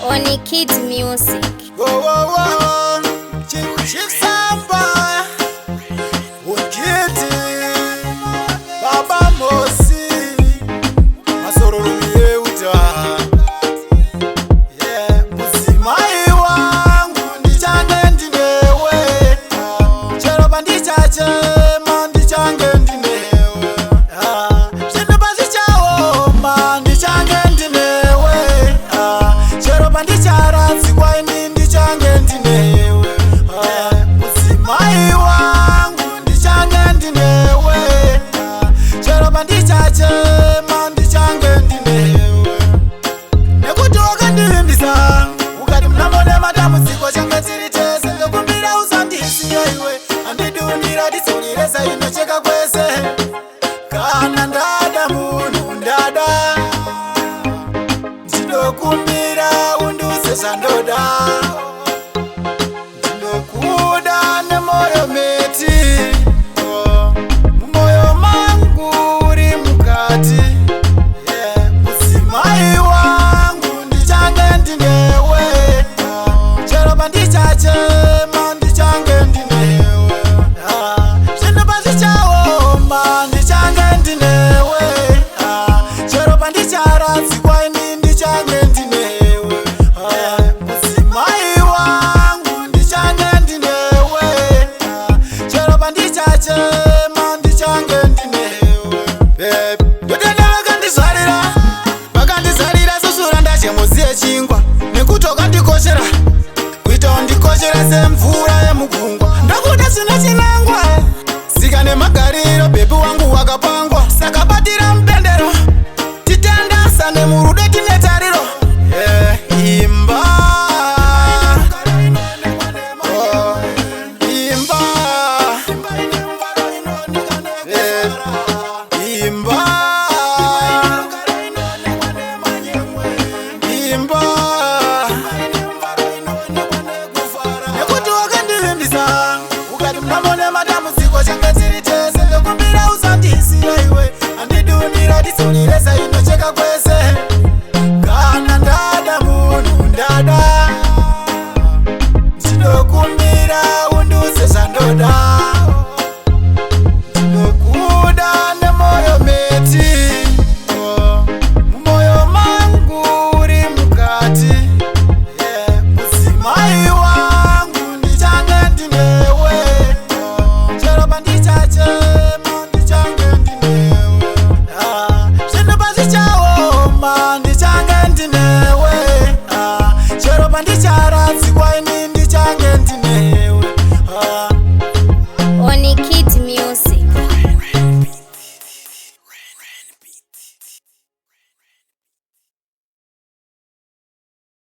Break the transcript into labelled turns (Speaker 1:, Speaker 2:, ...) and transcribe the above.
Speaker 1: Oni Kids Music.
Speaker 2: Whoa, whoa, whoa. Chief Samba. Ukiti. Baba Mosi. Masoro rumie uta. Yeah. Muzimai wangu. Ndichange ndinewe. Chero bandichache. Mandichange ndinewe. Shindu basi chao. Mandichange ndinewe. Chero bandichara. Zikwa ini ndichange ndinewe. Muzimai wangu. Ndichange ndinewe. Chero bandichache. Mandichange ndinewe. Nekutoka ndimbisa. Ukati mnamone madamu ziko change ziritese. Ndokumbira usandisiye iwe. Andidunira disuliresa inocheka kwese. Kana ndada munu ndada. Ndinokumbira unduse sandoda. Ndinokuda nemoyo meti. Mumoyo mangu uri mukati. Muzimai wangu ndichange ndinewe. Chero bandichache mandichange ndinewe. Shindu basi chao mandichange ndinewe. Chero bandichara zikwa ini ndichange ndinewe. Muzimai wangu ndichange ndinewe. Chero bandichache mandichange ndinewe. Yotenda vakandizarira susura ndachemuziye chingwa nekutoka ndikoshera kuita ndikoshera semvura yemugungwa ndakuda sina chinangwa sika nemagariro bebi wangu wakapangwa saka batira mpendero titendasa nemurudo tine tariro imba imba imba imba nekuti wakandivimbisa ukati mnamone madamu ziko change ziritese ndokumbira usandisiye iwe andidunira disuliresa inocheka kwese kana ndada munu ndada ndinokumbira unduse sandoda ndinokuda nemoyo meti mumoyo mangu uri mukati. Muzimai wangu ndichange ndinewe. Chero bandichache mandichange ndinewe. Shindu basi chao mandichange ndinewe. Chero bandichara zikwa ini